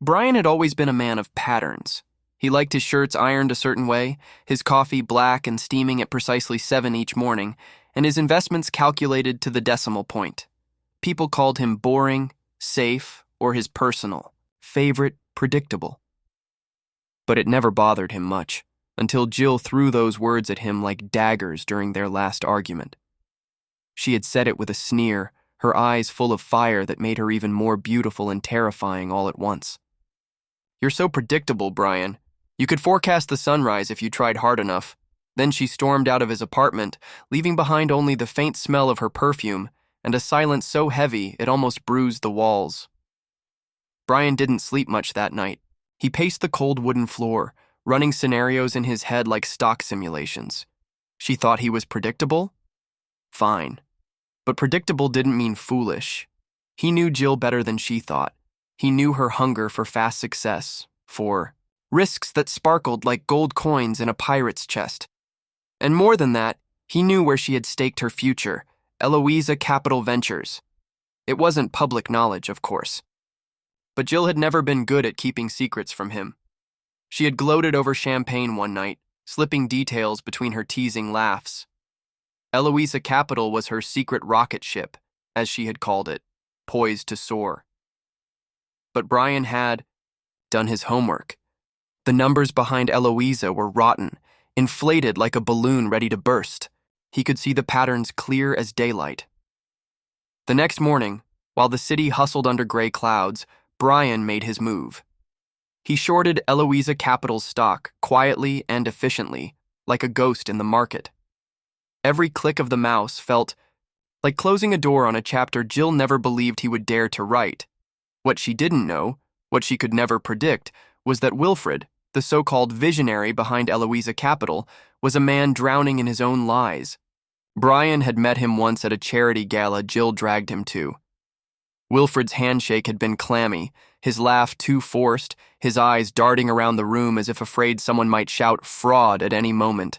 Brian had always been a man of patterns. He liked his shirts ironed a certain way, his coffee black and steaming at precisely 7 each morning, and his investments calculated to the decimal point. People called him boring, safe, or his personal favorite, predictable. But it never bothered him much, until Jill threw those words at him like daggers during their last argument. She had said it with a sneer, her eyes full of fire that made her even more beautiful and terrifying all at once. "You're so predictable, Brian. You could forecast the sunrise if you tried hard enough." Then she stormed out of his apartment, leaving behind only the faint smell of her perfume and a silence so heavy it almost bruised the walls. Brian didn't sleep much that night. He paced the cold wooden floor, running scenarios in his head like stock simulations. She thought he was predictable? Fine. But predictable didn't mean foolish. He knew Jill better than she thought. He knew her hunger for fast success, for risks that sparkled like gold coins in a pirate's chest. And more than that, he knew where she had staked her future, Eloisa Capital Ventures. It wasn't public knowledge, of course. But Jill had never been good at keeping secrets from him. She had gloated over champagne one night, slipping details between her teasing laughs. Eloisa Capital was her secret rocket ship, as she had called it, poised to soar. But Brian had done his homework. The numbers behind Eloisa were rotten, inflated like a balloon ready to burst. He could see the patterns clear as daylight. The next morning, while the city hustled under gray clouds, Brian made his move. He shorted Eloisa Capital's stock quietly and efficiently, like a ghost in the market. Every click of the mouse felt like closing a door on a chapter Jill never believed he would dare to write. What she didn't know, what she could never predict, was that Wilfred, the so-called visionary behind Eloisa Capital, was a man drowning in his own lies. Brian had met him once at a charity gala Jill dragged him to. Wilfred's handshake had been clammy, his laugh too forced, his eyes darting around the room as if afraid someone might shout fraud at any moment.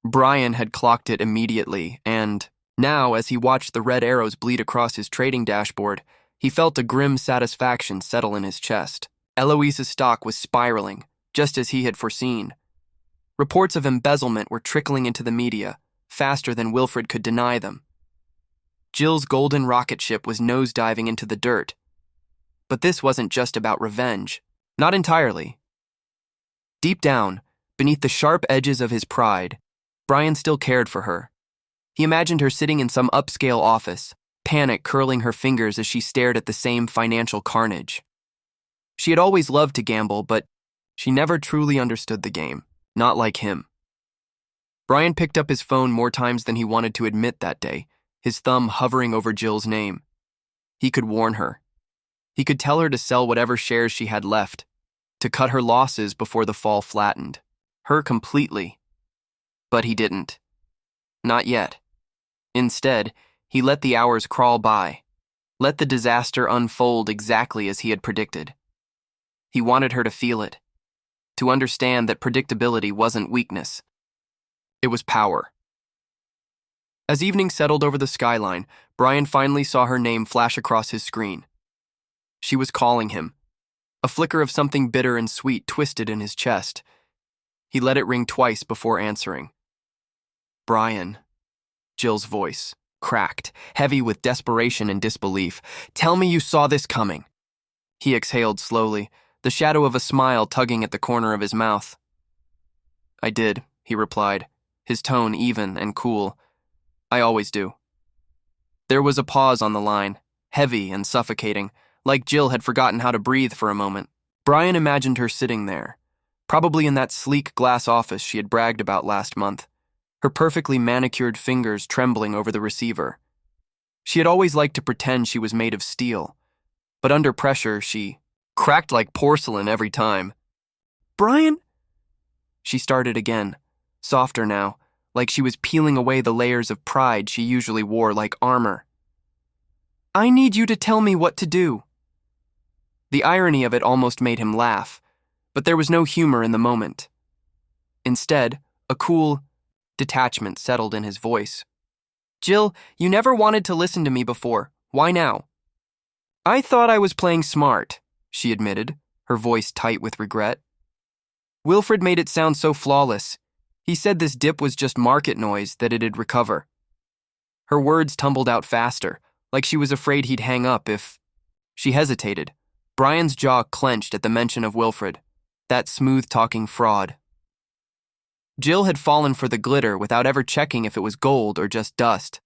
Brian had clocked it immediately, and now, as he watched the red arrows bleed across his trading dashboard, he felt a grim satisfaction settle in his chest. Eloisa's stock was spiraling, just as he had foreseen. Reports of embezzlement were trickling into the media, faster than Wilfred could deny them. Jill's golden rocket ship was nosediving into the dirt. But this wasn't just about revenge. Not entirely. Deep down, beneath the sharp edges of his pride, Brian still cared for her. He imagined her sitting in some upscale office, panic curling her fingers as she stared at the same financial carnage. She had always loved to gamble, but she never truly understood the game, not like him. Brian picked up his phone more times than he wanted to admit that day, his thumb hovering over Jill's name. He could warn her. He could tell her to sell whatever shares she had left, to cut her losses before the fall flattened. Her completely. But he didn't. Not yet. Instead, he let the hours crawl by, let the disaster unfold exactly as he had predicted. He wanted her to feel it, to understand that predictability wasn't weakness. It was power. As evening settled over the skyline, Brian finally saw her name flash across his screen. She was calling him. A flicker of something bitter and sweet twisted in his chest. He let it ring twice before answering. "Brian," Jill's voice, cracked, heavy with desperation and disbelief. "Tell me you saw this coming." He exhaled slowly, the shadow of a smile tugging at the corner of his mouth. "I did," he replied, his tone even and cool. "I always do." There was a pause on the line, heavy and suffocating, like Jill had forgotten how to breathe for a moment. Brian imagined her sitting there, probably in that sleek glass office she had bragged about last month, her perfectly manicured fingers trembling over the receiver. She had always liked to pretend she was made of steel, but under pressure she cracked like porcelain every time. "Brian?" She started again, softer now, like she was peeling away the layers of pride she usually wore like armor. "I need you to tell me what to do." The irony of it almost made him laugh, but there was no humor in the moment. Instead, a cool detachment settled in his voice. "Jill, you never wanted to listen to me before. Why now?" "I thought I was playing smart," she admitted, her voice tight with regret. Wilfred made it sound so flawless. He said this dip was just market noise, that it'd recover. Her words tumbled out faster, like she was afraid he'd hang up if... She hesitated. Brian's jaw clenched at the mention of Wilfred, that smooth-talking fraud. Jill had fallen for the glitter without ever checking if it was gold or just dust.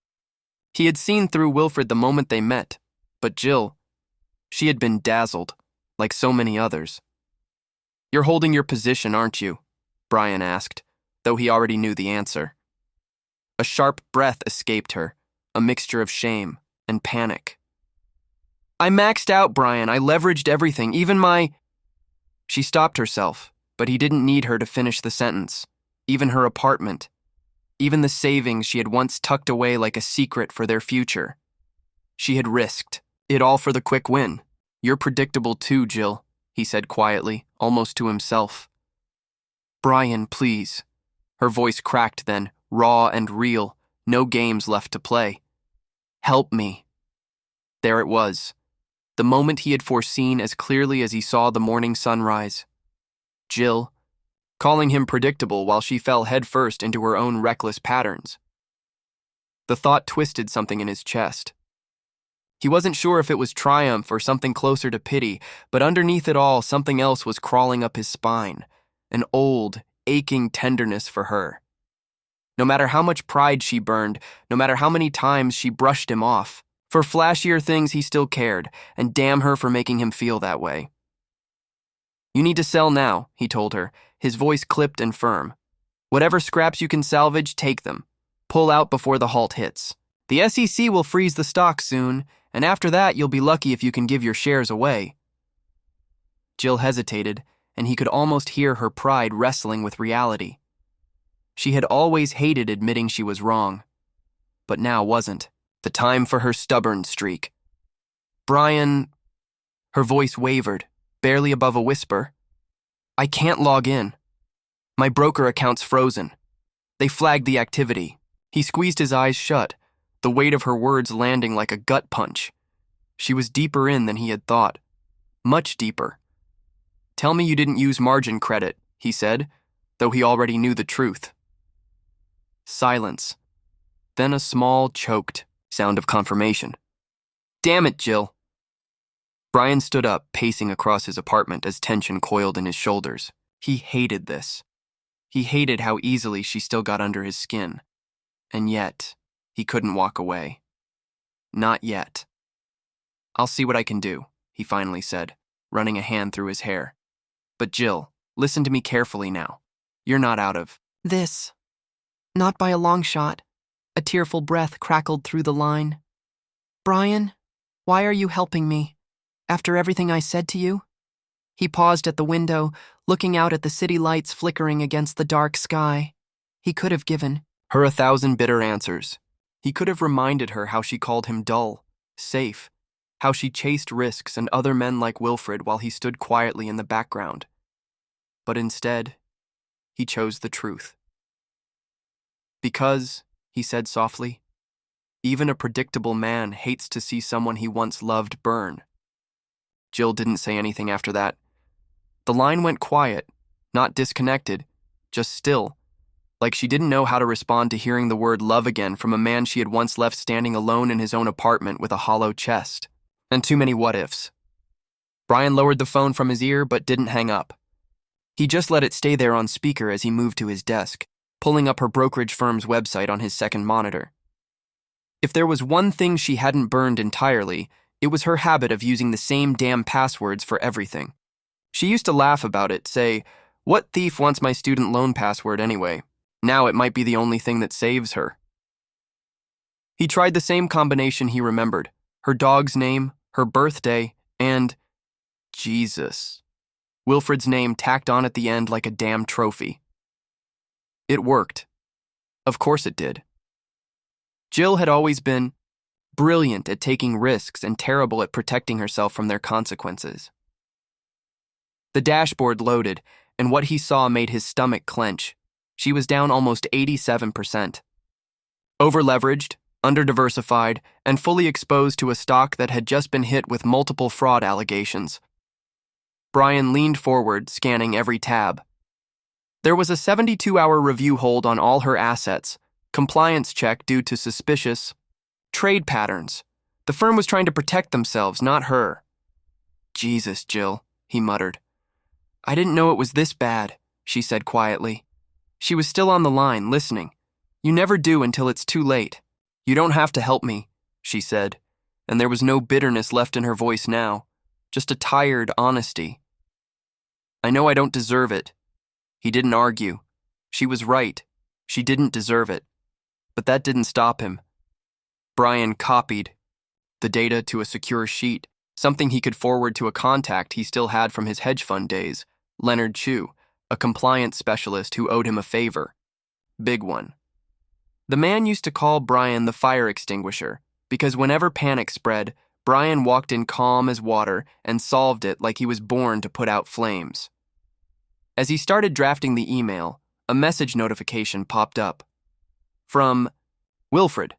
He had seen through Wilfred the moment they met, but Jill, she had been dazzled, like so many others. "You're holding your position, aren't you?" Brian asked, though he already knew the answer. A sharp breath escaped her, a mixture of shame and panic. "I maxed out, Brian. I leveraged everything, even my..." She stopped herself, but he didn't need her to finish the sentence. Even her apartment. Even the savings she had once tucked away like a secret for their future. She had risked it all for the quick win. "You're predictable too, Jill," he said quietly, almost to himself. "Brian, please." Her voice cracked then, raw and real, no games left to play. "Help me." There it was. The moment he had foreseen as clearly as he saw the morning sunrise. Jill, calling him predictable while she fell headfirst into her own reckless patterns. The thought twisted something in his chest. He wasn't sure if it was triumph or something closer to pity, but underneath it all, something else was crawling up his spine, an old, aching tenderness for her. No matter how much pride she burned, no matter how many times she brushed him off, for flashier things he still cared, and damn her for making him feel that way. "You need to sell now," he told her, his voice clipped and firm. "Whatever scraps you can salvage, take them. Pull out before the halt hits. The SEC will freeze the stock soon, and after that you'll be lucky if you can give your shares away." Jill hesitated, and he could almost hear her pride wrestling with reality. She had always hated admitting she was wrong, but now wasn't the time for her stubborn streak. "Brian..." Her voice wavered, barely above a whisper. "I can't log in. My broker account's frozen. They flagged the activity." He squeezed his eyes shut, the weight of her words landing like a gut punch. She was deeper in than he had thought. Much deeper. "Tell me you didn't use margin credit," he said, though he already knew the truth. Silence. Then a small, choked sound of confirmation. "Damn it, Jill." Brian stood up, pacing across his apartment as tension coiled in his shoulders. He hated this. He hated how easily she still got under his skin. And yet, he couldn't walk away. Not yet. "I'll see what I can do," he finally said, running a hand through his hair. "But Jill, listen to me carefully now. You're not out of this. Not by a long shot." A tearful breath crackled through the line. "Brian, why are you helping me? After everything I said to you?" He paused at the window, looking out at the city lights flickering against the dark sky. He could have given her 1,000 bitter answers. He could have reminded her how she called him dull, safe, how she chased risks and other men like Wilfred while he stood quietly in the background. But instead, he chose the truth. "Because," he said softly, "even a predictable man hates to see someone he once loved burn." Jill didn't say anything after that. The line went quiet, not disconnected, just still, like she didn't know how to respond to hearing the word love again from a man she had once left standing alone in his own apartment with a hollow chest, and too many what-ifs. Brian lowered the phone from his ear but didn't hang up. He just let it stay there on speaker as he moved to his desk, pulling up her brokerage firm's website on his second monitor. If there was one thing she hadn't burned entirely, it was her habit of using the same damn passwords for everything. She used to laugh about it, say, "What thief wants my student loan password anyway?" Now it might be the only thing that saves her. He tried the same combination he remembered, her dog's name, her birthday, and Jesus. Wilfred's name tacked on at the end like a damn trophy. It worked. Of course it did. Jill had always been brilliant at taking risks and terrible at protecting herself from their consequences. The dashboard loaded, and what he saw made his stomach clench. She was down almost 87%. Over-leveraged, under-diversified, and fully exposed to a stock that had just been hit with multiple fraud allegations. Brian leaned forward, scanning every tab. There was a 72-hour review hold on all her assets, compliance check due to suspicious trade patterns. The firm was trying to protect themselves, not her. Jesus, Jill, he muttered. I didn't know it was this bad, she said quietly. She was still on the line, listening. You never do until it's too late. You don't have to help me, she said, and there was no bitterness left in her voice now, just a tired honesty. I know I don't deserve it. He didn't argue. She was right. She didn't deserve it. But that didn't stop him. Brian copied the data to a secure sheet, something he could forward to a contact he still had from his hedge fund days, Leonard Chu, a compliance specialist who owed him a favor. Big one. The man used to call Brian the fire extinguisher, because whenever panic spread, Brian walked in calm as water and solved it like he was born to put out flames. As he started drafting the email, a message notification popped up. From Wilfred.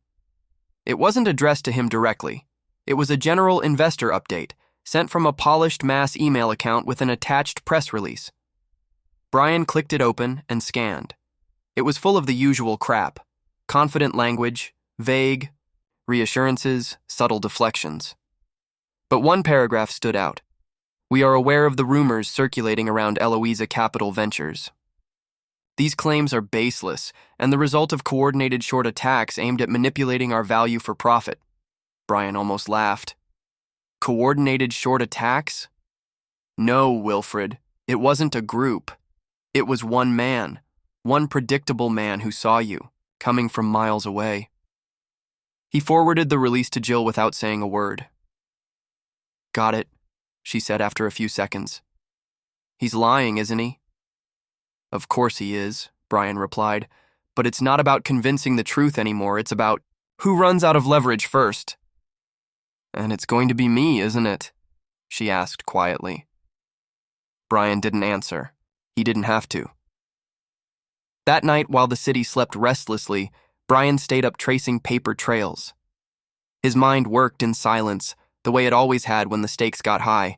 It wasn't addressed to him directly. It was a general investor update, sent from a polished mass email account with an attached press release. Brian clicked it open and scanned. It was full of the usual crap. Confident language, vague, reassurances, subtle deflections. But one paragraph stood out. We are aware of the rumors circulating around Eloisa Capital Ventures. These claims are baseless and the result of coordinated short attacks aimed at manipulating our value for profit. Brian almost laughed. Coordinated short attacks? No, Wilfred, it wasn't a group. It was one man, one predictable man who saw you, coming from miles away. He forwarded the release to Jill without saying a word. Got it, she said after a few seconds. He's lying, isn't he? Of course he is, Brian replied, but it's not about convincing the truth anymore, it's about who runs out of leverage first. And it's going to be me, isn't it? She asked quietly. Brian didn't answer. He didn't have to. That night, while the city slept restlessly, Brian stayed up tracing paper trails. His mind worked in silence, the way it always had when the stakes got high.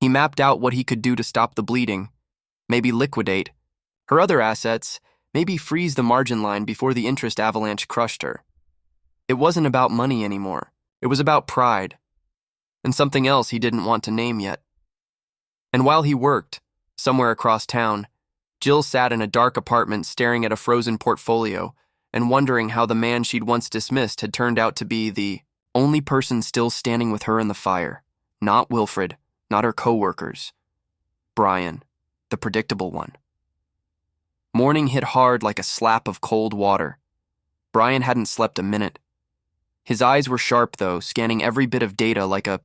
He mapped out what he could do to stop the bleeding, maybe liquidate her other assets, maybe freeze the margin line before the interest avalanche crushed her. It wasn't about money anymore. It was about pride, and something else he didn't want to name yet. And while he worked, somewhere across town, Jill sat in a dark apartment staring at a frozen portfolio and wondering how the man she'd once dismissed had turned out to be the only person still standing with her in the fire. Not Wilfred, not her co-workers. Brian, the predictable one. Morning hit hard like a slap of cold water. Brian hadn't slept a minute. His eyes were sharp, though, scanning every bit of data like a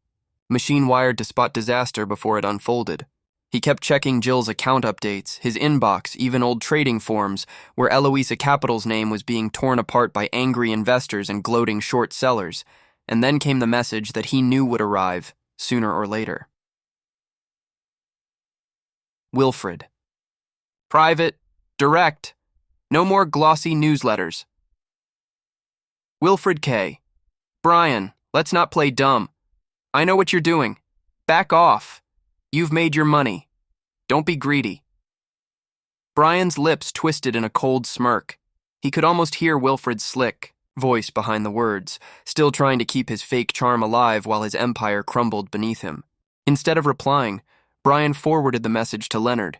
machine wired to spot disaster before it unfolded. He kept checking Jill's account updates, his inbox, even old trading forums, where Eloisa Capital's name was being torn apart by angry investors and gloating short sellers, and then came the message that he knew would arrive, sooner or later. Wilfred. Private, direct, no more glossy newsletters. Wilfred K. Brian, let's not play dumb. I know what you're doing. Back off. You've made your money. Don't be greedy. Brian's lips twisted in a cold smirk. He could almost hear Wilfred's slick voice behind the words, still trying to keep his fake charm alive while his empire crumbled beneath him. Instead of replying, Brian forwarded the message to Leonard.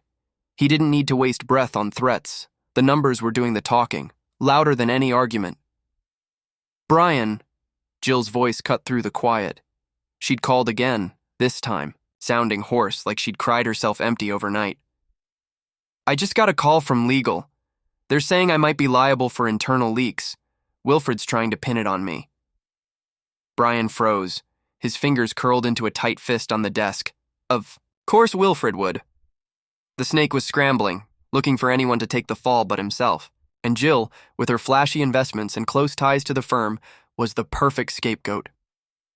He didn't need to waste breath on threats. The numbers were doing the talking, louder than any argument. Brian, Jill's voice cut through the quiet. She'd called again, this time, sounding hoarse like she'd cried herself empty overnight. I just got a call from legal. They're saying I might be liable for internal leaks. Wilfred's trying to pin it on me. Brian froze, his fingers curled into a tight fist on the desk. Of course Wilfred would. The snake was scrambling, looking for anyone to take the fall but himself, and Jill, with her flashy investments and close ties to the firm, was the perfect scapegoat.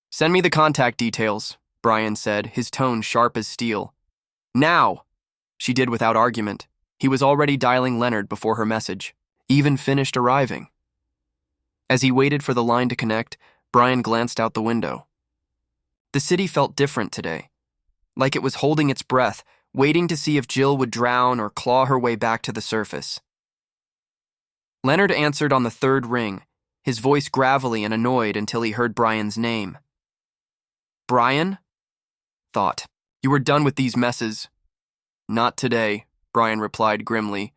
Send me the contact details, Brian said, his tone sharp as steel. Now! She did without argument. He was already dialing Leonard before her message, even finished arriving. As he waited for the line to connect, Brian glanced out the window. The city felt different today. like it was holding its breath, waiting to see if Jill would drown or claw her way back to the surface. Leonard answered on the third ring, his voice gravelly and annoyed until he heard Brian's name. Brian? Thought. You were done with these messes. Not today, Brian replied grimly.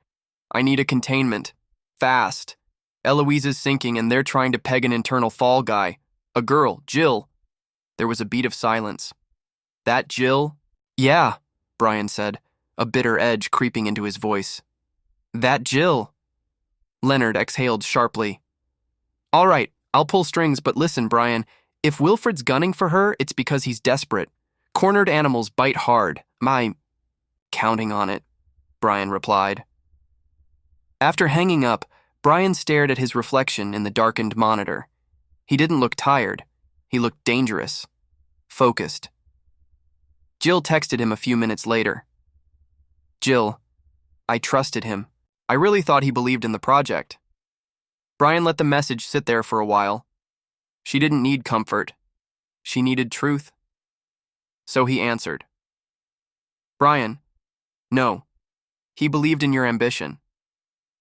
I need a containment. Fast. Eloise is sinking and they're trying to peg an internal fall guy. A girl, Jill. There was a beat of silence. That Jill? Yeah, Brian said, a bitter edge creeping into his voice. That Jill. Leonard exhaled sharply. All right, I'll pull strings, but listen, Brian, if Wilfred's gunning for her, it's because he's desperate. Cornered animals bite hard. Counting on it, Brian replied. After hanging up, Brian stared at his reflection in the darkened monitor. He didn't look tired. He looked dangerous. Focused. Jill texted him a few minutes later. Jill, I trusted him. I really thought he believed in the project. Brian let the message sit there for a while. She didn't need comfort. She needed truth. So he answered. Brian, no. He believed in your ambition.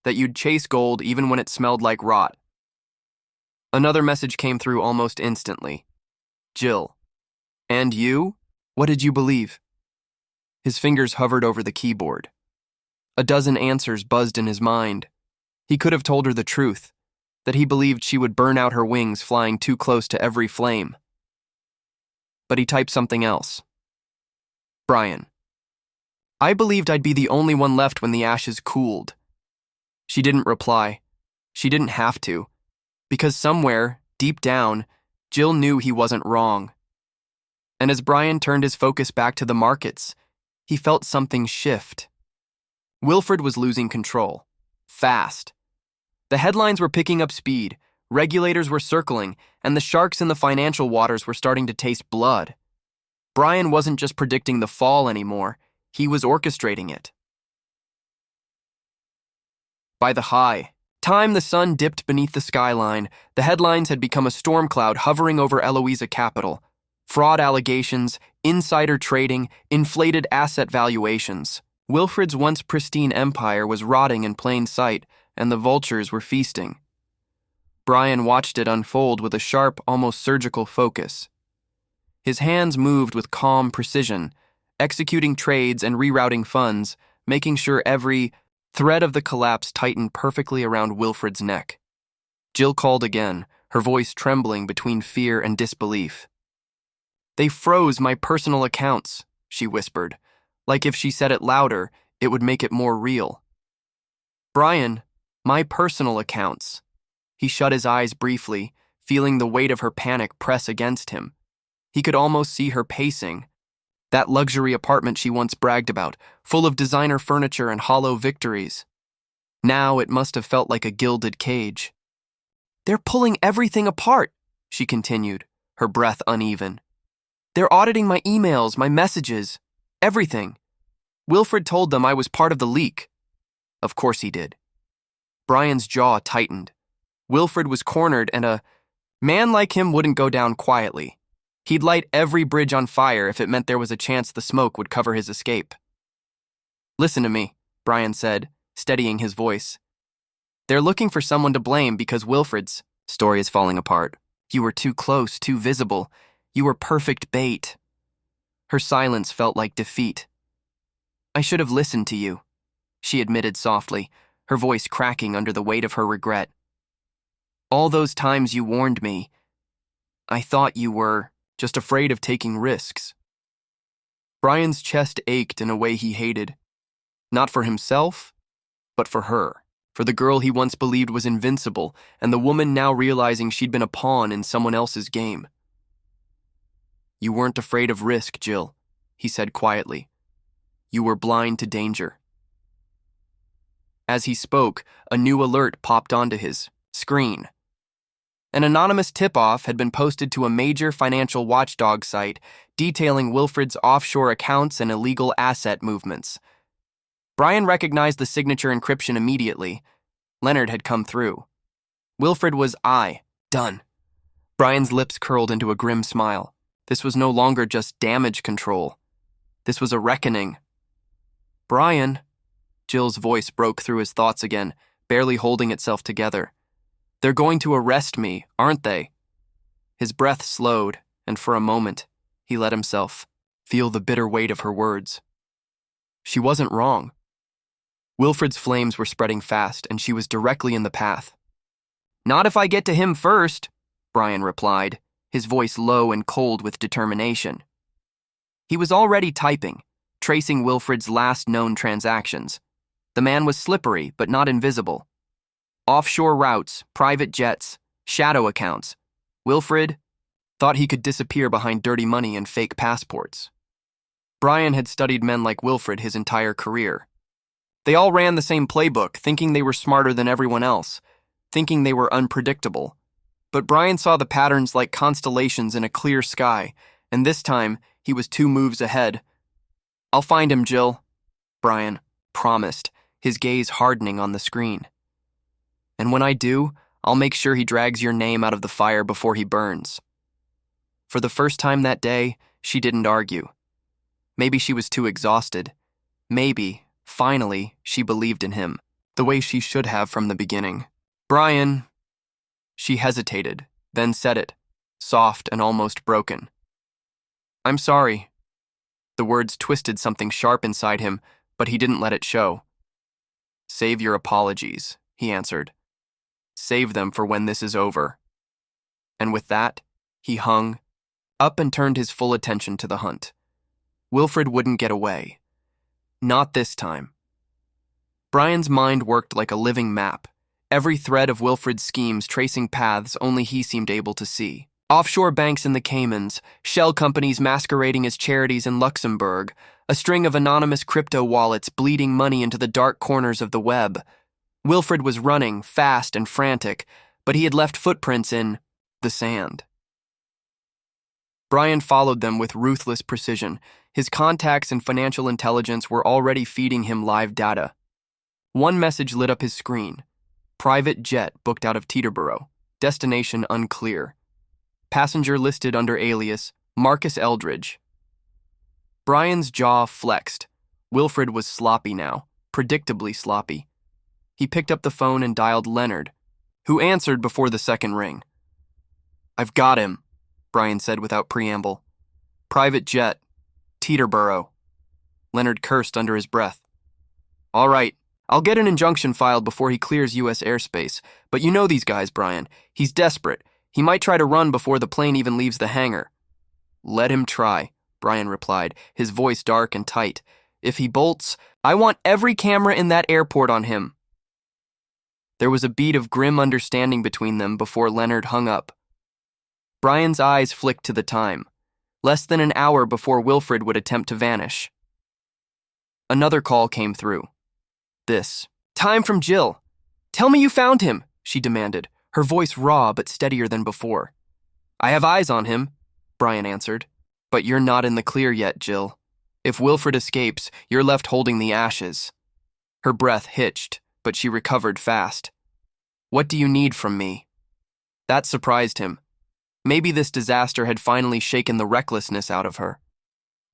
That you'd chase gold even when it smelled like rot. Another message came through almost instantly. Jill. And you? What did you believe? His fingers hovered over the keyboard. A dozen answers buzzed in his mind. He could have told her the truth, that he believed she would burn out her wings flying too close to every flame. But he typed something else. Brian. I believed I'd be the only one left when the ashes cooled. She didn't reply. She didn't have to, because somewhere, deep down, Jill knew he wasn't wrong. And as Brian turned his focus back to the markets, he felt something shift. Wilfred was losing control. Fast. The headlines were picking up speed, regulators were circling, and the sharks in the financial waters were starting to taste blood. Brian wasn't just predicting the fall anymore, he was orchestrating it. By the high time the sun dipped beneath the skyline, the headlines had become a storm cloud hovering over Eloisa Capital. Fraud allegations, insider trading, inflated asset valuations. Wilfred's once pristine empire was rotting in plain sight, and the vultures were feasting. Brian watched it unfold with a sharp, almost surgical focus. His hands moved with calm precision, executing trades and rerouting funds, making sure every thread of the collapse tightened perfectly around Wilfred's neck. Jill called again, her voice trembling between fear and disbelief. They froze my personal accounts, she whispered, like if she said it louder, it would make it more real. Brian, my personal accounts. He shut his eyes briefly, feeling the weight of her panic press against him. He could almost see her pacing. That luxury apartment she once bragged about, full of designer furniture and hollow victories. Now it must have felt like a gilded cage. They're pulling everything apart, she continued, her breath uneven. They're auditing my emails, my messages, everything. Wilfred told them I was part of the leak. Of course he did. Brian's jaw tightened. Wilfred was cornered, and a man like him wouldn't go down quietly. He'd light every bridge on fire if it meant there was a chance the smoke would cover his escape. Listen to me, Brian said, steadying his voice. They're looking for someone to blame because Wilfred's story is falling apart. You were too close, too visible. You were perfect bait. Her silence felt like defeat. I should have listened to you, she admitted softly, her voice cracking under the weight of her regret. All those times you warned me, I thought you were just afraid of taking risks. Brian's chest ached in a way he hated. Not for himself, but for her. For the girl he once believed was invincible, and the woman now realizing she'd been a pawn in someone else's game. You weren't afraid of risk, Jill, he said quietly. You were blind to danger. As he spoke, a new alert popped onto his screen. An anonymous tip-off had been posted to a major financial watchdog site detailing Wilfred's offshore accounts and illegal asset movements. Brian recognized the signature encryption immediately. Leonard had come through. Wilfred was done. Brian's lips curled into a grim smile. This was no longer just damage control. This was a reckoning. "Brian," Jill's voice broke through his thoughts again, barely holding itself together. "They're going to arrest me, aren't they?" His breath slowed, and for a moment, he let himself feel the bitter weight of her words. She wasn't wrong. Wilfred's flames were spreading fast, and she was directly in the path. "Not if I get to him first," Brian replied, his voice low and cold with determination. He was already typing, tracing Wilfred's last known transactions. The man was slippery, but not invisible. Offshore routes, private jets, shadow accounts. Wilfred thought he could disappear behind dirty money and fake passports. Brian had studied men like Wilfred his entire career. They all ran the same playbook, thinking they were smarter than everyone else, thinking they were unpredictable. But Brian saw the patterns like constellations in a clear sky, and this time he was 2 moves ahead. "I'll find him, Jill," Brian promised, his gaze hardening on the screen. "And when I do, I'll make sure he drags your name out of the fire before he burns." For the first time that day, she didn't argue. Maybe she was too exhausted. Maybe, finally, she believed in him, the way she should have from the beginning. "Brian." She hesitated, then said it, soft and almost broken. "I'm sorry." The words twisted something sharp inside him, but he didn't let it show. "Save your apologies," he answered. "Save them for when this is over." And with that, he hung up and turned his full attention to the hunt. Wilfred wouldn't get away. Not this time. Brian's mind worked like a living map, every thread of Wilfred's schemes tracing paths only he seemed able to see. Offshore banks in the Caymans, shell companies masquerading as charities in Luxembourg, a string of anonymous crypto wallets bleeding money into the dark corners of the web. Wilfred was running, fast and frantic, but he had left footprints in the sand. Brian followed them with ruthless precision. His contacts and financial intelligence were already feeding him live data. One message lit up his screen. "Private jet booked out of Teterboro. Destination unclear. Passenger listed under alias Marcus Eldridge." Brian's jaw flexed. Wilfred was sloppy now, predictably sloppy. He picked up the phone and dialed Leonard, who answered before the second ring. "I've got him," Brian said without preamble. "Private jet. Teterboro." Leonard cursed under his breath. "All right, I'll get an injunction filed before he clears U.S. airspace, but you know these guys, Brian. He's desperate. He might try to run before the plane even leaves the hangar." "Let him try," Brian replied, his voice dark and tight. "If he bolts, I want every camera in that airport on him." There was a beat of grim understanding between them before Leonard hung up. Brian's eyes flicked to the time. Less than an hour before Wilfred would attempt to vanish. Another call came through. This time from Jill. "Tell me you found him," she demanded, her voice raw but steadier than before. "I have eyes on him," Brian answered. "But you're not in the clear yet, Jill. If Wilfred escapes, you're left holding the ashes." Her breath hitched, but she recovered fast. "What do you need from me?" That surprised him. Maybe this disaster had finally shaken the recklessness out of her.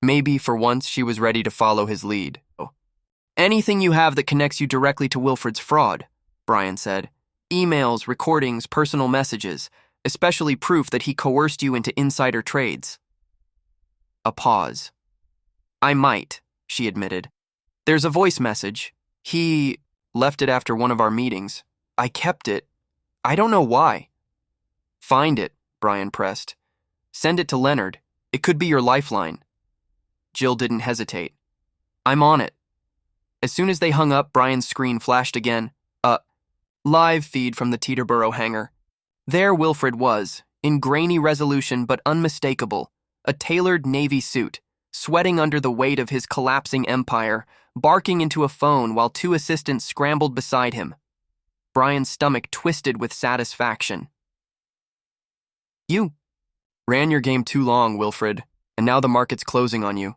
Maybe, for once, she was ready to follow his lead. "Anything you have that connects you directly to Wilfred's fraud," Brian said. "Emails, recordings, personal messages, especially proof that he coerced you into insider trades." A pause. "I might," she admitted. "There's a voice message. He left it after one of our meetings. I kept it. I don't know why." "Find it," Brian pressed. "Send it to Leonard. It could be your lifeline." Jill didn't hesitate. "I'm on it." As soon as they hung up, Brian's screen flashed again. A live feed from the Teterboro hangar. There Wilfred was, in grainy resolution but unmistakable, a tailored navy suit, sweating under the weight of his collapsing empire, barking into a phone while 2 assistants scrambled beside him. Brian's stomach twisted with satisfaction. "You ran your game too long, Wilfred, and now the market's closing on you."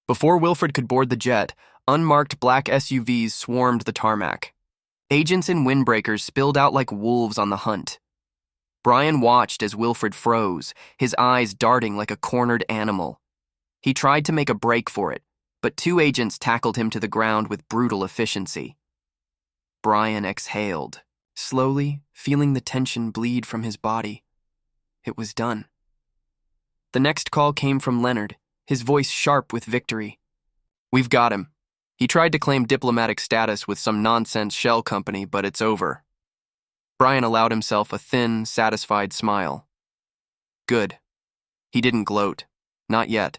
Before Wilfred could board the jet, unmarked black SUVs swarmed the tarmac. Agents in windbreakers spilled out like wolves on the hunt. Brian watched as Wilfred froze, his eyes darting like a cornered animal. He tried to make a break for it, but two agents tackled him to the ground with brutal efficiency. Brian exhaled, slowly, feeling the tension bleed from his body. It was done. The next call came from Leonard, his voice sharp with victory. "We've got him. He tried to claim diplomatic status with some nonsense shell company, but it's over." Brian allowed himself a thin, satisfied smile. Good. He didn't gloat. Not yet.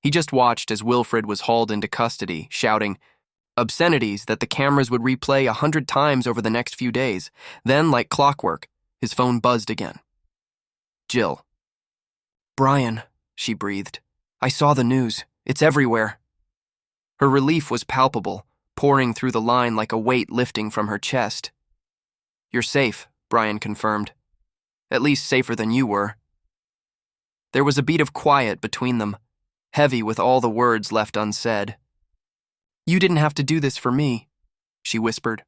He just watched as Wilfred was hauled into custody, shouting obscenities that the cameras would replay 100 times over the next few days. Then, like clockwork, his phone buzzed again. Jill. "Brian," she breathed. "I saw the news. It's everywhere." Her relief was palpable, pouring through the line like a weight lifting from her chest. "You're safe," Brian confirmed. "At least safer than you were." There was a beat of quiet between them, heavy with all the words left unsaid. "You didn't have to do this for me," she whispered.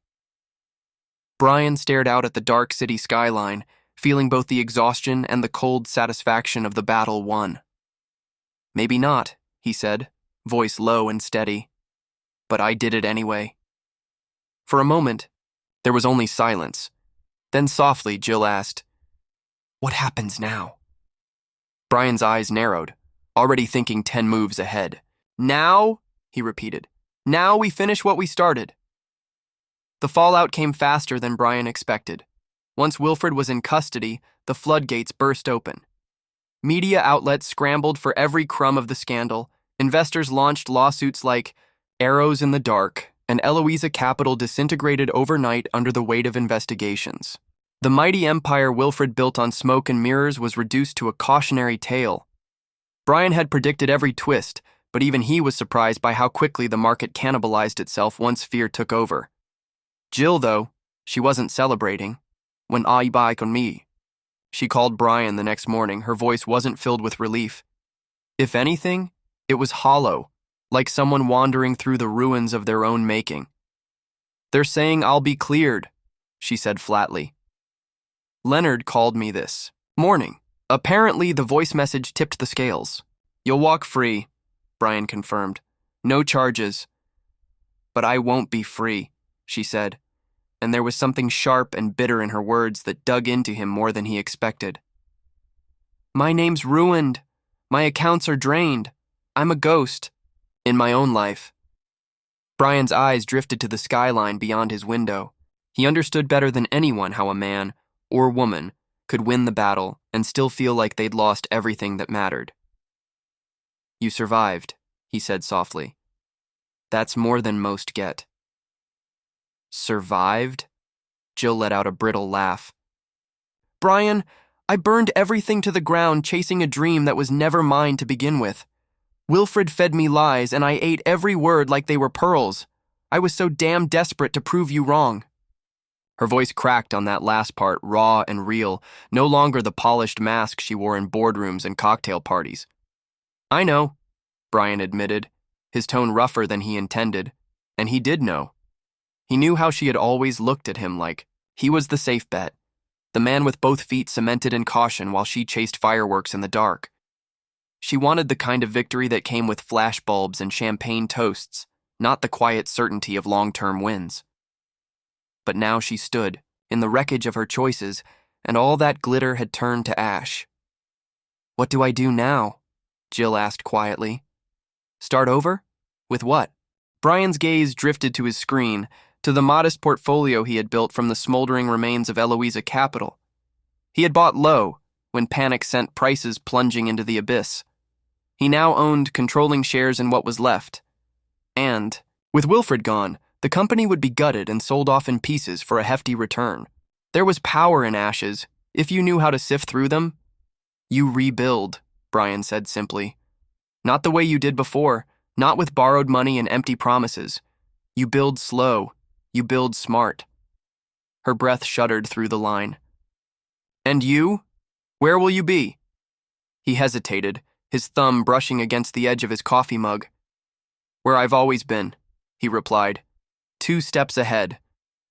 Brian stared out at the dark city skyline, feeling both the exhaustion and the cold satisfaction of the battle won. "Maybe not," he said, voice low and steady. "But I did it anyway." For a moment, there was only silence. Then softly, Jill asked, "What happens now?" Brian's eyes narrowed, already thinking 10 moves ahead. "Now," he repeated. "Now we finish what we started." The fallout came faster than Brian expected. Once Wilfred was in custody, the floodgates burst open. Media outlets scrambled for every crumb of the scandal. Investors launched lawsuits like Arrows in the Dark, and Eloisa Capital disintegrated overnight under the weight of investigations. The mighty empire Wilfred built on smoke and mirrors was reduced to a cautionary tale. Brian had predicted every twist, but even he was surprised by how quickly the market cannibalized itself once fear took over. Jill, though, she wasn't celebrating. "When I buy on me," she called Brian the next morning. Her voice wasn't filled with relief. If anything, it was hollow, like someone wandering through the ruins of their own making. "They're saying I'll be cleared," she said flatly. "Leonard called me this morning. Apparently, the voice message tipped the scales. You'll walk free," Brian confirmed. "No charges." "But I won't be free," she said, and there was something sharp and bitter in her words that dug into him more than he expected. "My name's ruined. My accounts are drained. I'm a ghost. In my own life." Brian's eyes drifted to the skyline beyond his window. He understood better than anyone how a man, or woman, could win the battle and still feel like they'd lost everything that mattered. "You survived," he said softly. "That's more than most get." "Survived?" Jill let out a brittle laugh. "Brian, I burned everything to the ground chasing a dream that was never mine to begin with. Wilfred fed me lies, and I ate every word like they were pearls. I was so damn desperate to prove you wrong." Her voice cracked on that last part, raw and real, no longer the polished mask she wore in boardrooms and cocktail parties. "I know," Brian admitted, his tone rougher than he intended, and he did know. He knew how she had always looked at him like he was the safe bet, the man with both feet cemented in caution while she chased fireworks in the dark. She wanted the kind of victory that came with flashbulbs and champagne toasts, not the quiet certainty of long-term wins. But now she stood, in the wreckage of her choices, and all that glitter had turned to ash. "What do I do now?" Jill asked quietly. "Start over? With what?" Brian's gaze drifted to his screen, to the modest portfolio he had built from the smoldering remains of Eloisa Capital. He had bought low, when panic sent prices plunging into the abyss. He now owned controlling shares in what was left. And, with Wilfred gone, the company would be gutted and sold off in pieces for a hefty return. There was power in ashes, if you knew how to sift through them. "You rebuild," Brian said simply. "Not the way you did before, not with borrowed money and empty promises. You build slow, you build smart." Her breath shuddered through the line. "And you? Where will you be?" He hesitated, his thumb brushing against the edge of his coffee mug. "Where I've always been," he replied, 2 steps ahead,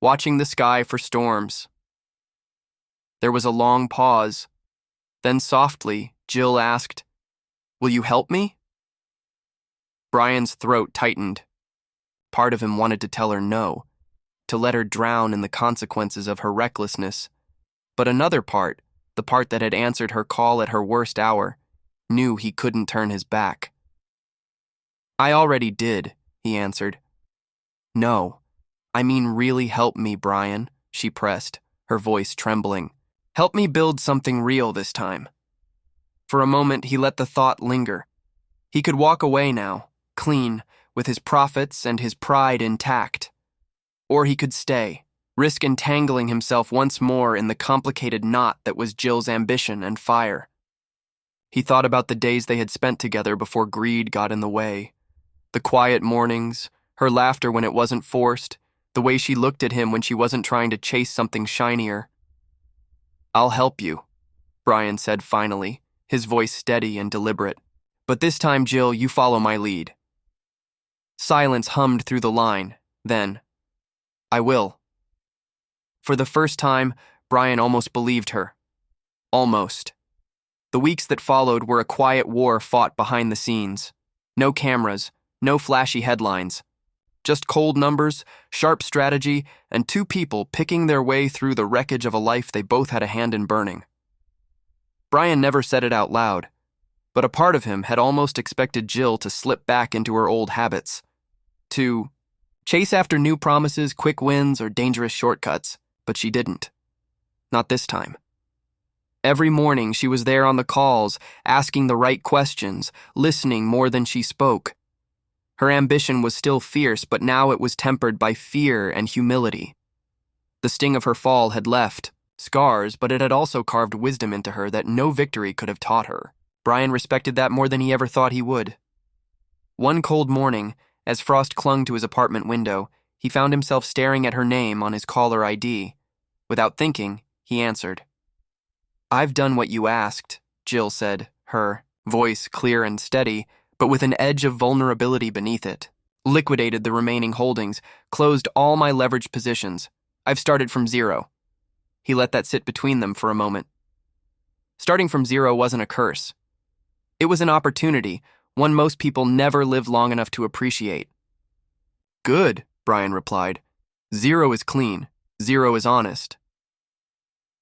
watching the sky for storms. There was a long pause. Then softly, Jill asked, "Will you help me?" Brian's throat tightened. Part of him wanted to tell her no, to let her drown in the consequences of her recklessness. But another part, the part that had answered her call at her worst hour, knew he couldn't turn his back. "I already did," he answered. "No, I mean really help me, Brian," she pressed, her voice trembling. "Help me build something real this time." For a moment, he let the thought linger. He could walk away now, clean, with his profits and his pride intact. Or he could stay, risk entangling himself once more in the complicated knot that was Jill's ambition and fire. He thought about the days they had spent together before greed got in the way. The quiet mornings, her laughter when it wasn't forced, the way she looked at him when she wasn't trying to chase something shinier. "I'll help you," Brian said finally, his voice steady and deliberate. "But this time, Jill, you follow my lead." Silence hummed through the line, then, "I will." For the first time, Brian almost believed her. Almost. The weeks that followed were a quiet war fought behind the scenes. No cameras, no flashy headlines. Just cold numbers, sharp strategy, and two people picking their way through the wreckage of a life they both had a hand in burning. Brian never said it out loud, but a part of him had almost expected Jill to slip back into her old habits. To chase after new promises, quick wins, or dangerous shortcuts, but she didn't. Not this time. Every morning she was there on the calls, asking the right questions, listening more than she spoke. Her ambition was still fierce, but now it was tempered by fear and humility. The sting of her fall had left scars, but it had also carved wisdom into her that no victory could have taught her. Brian respected that more than he ever thought he would. One cold morning, as frost clung to his apartment window, he found himself staring at her name on his caller ID. Without thinking, he answered. "I've done what you asked," Jill said, her voice clear and steady, but with an edge of vulnerability beneath it. "Liquidated the remaining holdings, closed all my leveraged positions. I've started from zero." He let that sit between them for a moment. Starting from zero wasn't a curse. It was an opportunity, one most people never live long enough to appreciate. "Good," Brian replied. "Zero is clean. Zero is honest."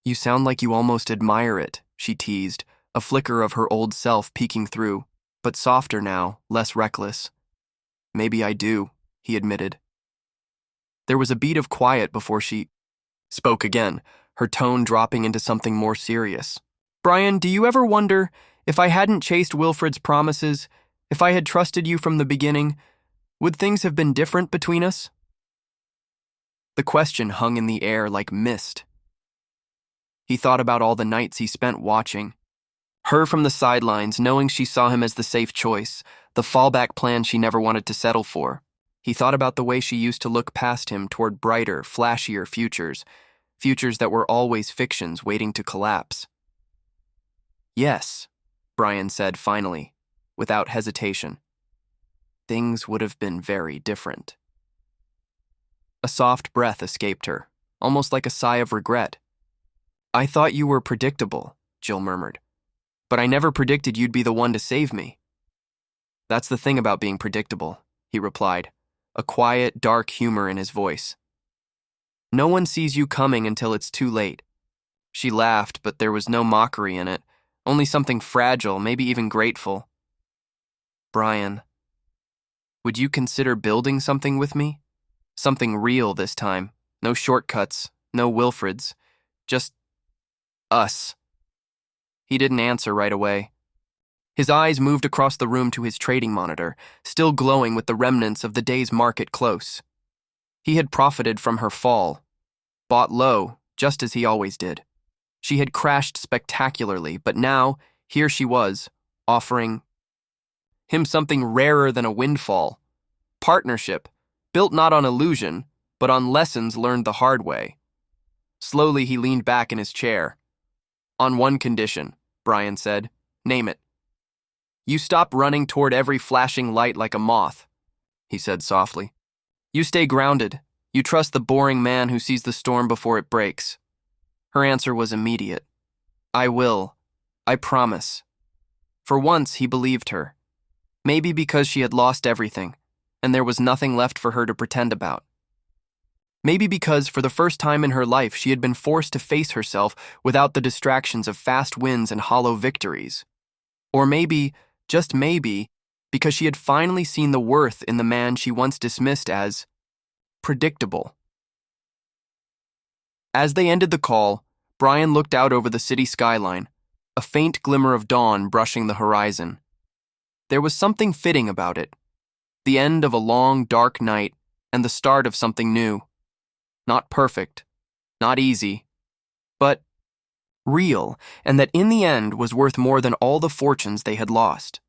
"You sound like you almost admire it," she teased, a flicker of her old self peeking through, but softer now, less reckless. "Maybe I do," he admitted. There was a beat of quiet before she spoke again, her tone dropping into something more serious. "Brian, do you ever wonder, if I hadn't chased Wilfred's promises, if I had trusted you from the beginning, would things have been different between us?" The question hung in the air like mist. He thought about all the nights he spent watching. Her from the sidelines, knowing she saw him as the safe choice, the fallback plan she never wanted to settle for. He thought about the way she used to look past him toward brighter, flashier futures, futures that were always fictions waiting to collapse. "Yes," Brian said finally, without hesitation. "Things would have been very different." A soft breath escaped her, almost like a sigh of regret. "I thought you were predictable," Jill murmured. "But I never predicted you'd be the one to save me." "That's the thing about being predictable," he replied, a quiet, dark humor in his voice. "No one sees you coming until it's too late." She laughed, but there was no mockery in it, only something fragile, maybe even grateful. "Brian, would you consider building something with me? Something real this time. No shortcuts, no Wilfreds. Just us." He didn't answer right away. His eyes moved across the room to his trading monitor, still glowing with the remnants of the day's market close. He had profited from her fall, bought low, just as he always did. She had crashed spectacularly, but now, here she was, offering him something rarer than a windfall. Partnership, built not on illusion, but on lessons learned the hard way. Slowly he leaned back in his chair. "On one condition," Brian said. "Name it." "You stop running toward every flashing light like a moth," he said softly. "You stay grounded. You trust the boring man who sees the storm before it breaks." Her answer was immediate. "I will. I promise." For once, he believed her. Maybe because she had lost everything, and there was nothing left for her to pretend about. Maybe because, for the first time in her life, she had been forced to face herself without the distractions of fast wins and hollow victories. Or maybe, just maybe, because she had finally seen the worth in the man she once dismissed as predictable. As they ended the call, Brian looked out over the city skyline, a faint glimmer of dawn brushing the horizon. There was something fitting about it, the end of a long, dark night and the start of something new. Not perfect, not easy, but real, and that in the end was worth more than all the fortunes they had lost.